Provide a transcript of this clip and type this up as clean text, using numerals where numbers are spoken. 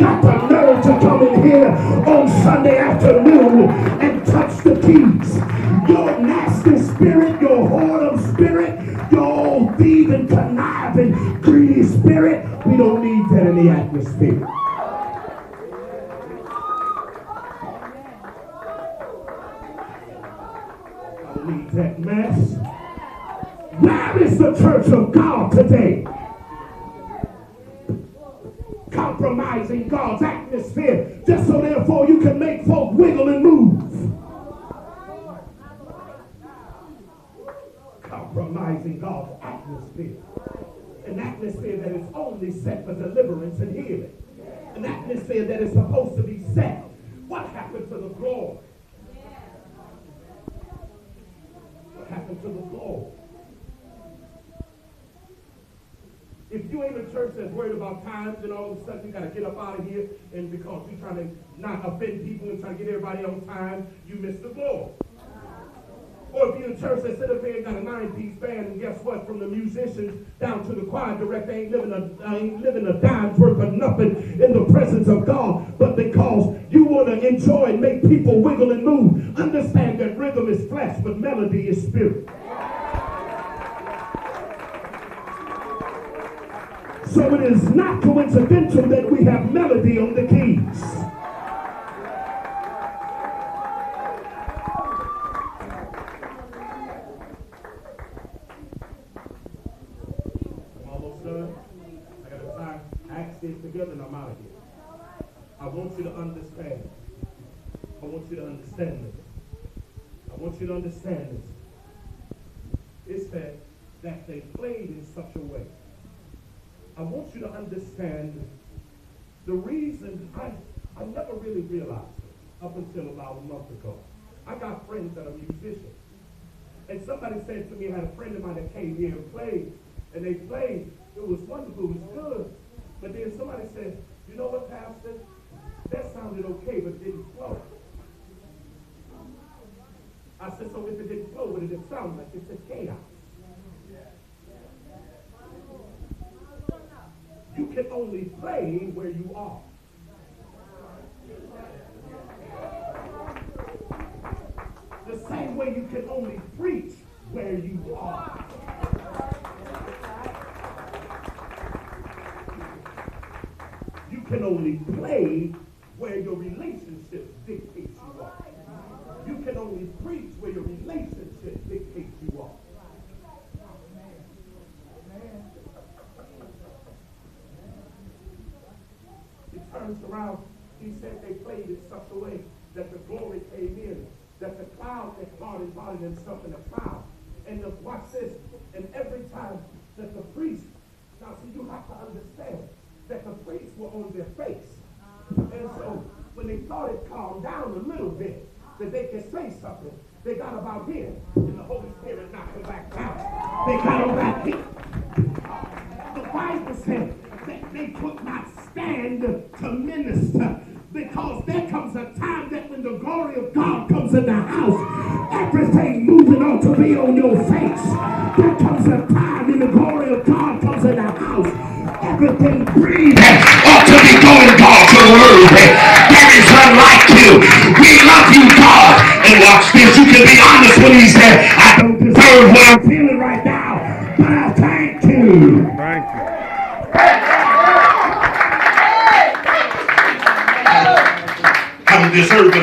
got the nerve to come in here on Sunday afternoon and touch the keys. Your nasty spirit, your whoredom spirit, your thieving, conniving, greedy spirit, we don't need that in the atmosphere. I don't need that mess. Where is the church of God today? Compromising God's atmosphere just so therefore you can make folk wiggle and move. Compromising God's atmosphere. An atmosphere that is only set for deliverance and healing. An atmosphere that is supposed to be set. What happened to the glory? What happened to the glory? If you ain't a church that's worried about times and all of a sudden you got to get up out of here and because you're trying to not offend people and trying to get everybody on time, you miss the glory. Or if you're a church that sit up here and got a 9-piece band and guess what? From the musicians down to the choir director ain't living a dime's worth of nothing in the presence of God. But because you want to enjoy and make people wiggle and move, understand that rhythm is flesh, but melody is spirit. So it is not coincidental that we have melody on the keys. I'm almost done. I got to tie axe this together and I'm out of here. I want you to understand. I want you to understand this. I want you to understand this. It's that they played in such a way. I want you to understand the reason I never really realized it up until about a month ago. I got friends that are musicians. And somebody said to me, I had a friend of mine that came here and played. And they played. It was wonderful. It was good. But then somebody said, you know what, Pastor? That sounded okay, but it didn't flow. I said, so if it didn't flow, what did it sound like? It said chaos. You can only play where you are. The same way you can only preach where you are. You can only play where your relationships dictate you are. You can only preach where your relationship dictates you are. Turns around, he said they played in such a way that the glory came in, that the cloud, that God embodied himself in a cloud. And watch this, and every time that the priests, now see, you have to understand that the priests were on their face. And so when they thought it calmed down a little bit, that they could say something, they got about here, and the Holy Spirit knocked them back down. They got them back here. The Bible said that they could not stand to minister, because there comes a time that when the glory of God comes in the house, everything moving ought to be on your face. There comes a time when the glory of God comes in the house, everything breathing ought to be going God to the word. There is none like you. We love you, God. And watch this, you can be honest when he said, I don't deserve what I'm feeling right now, but I thank you. Thank you. I don't deserve it.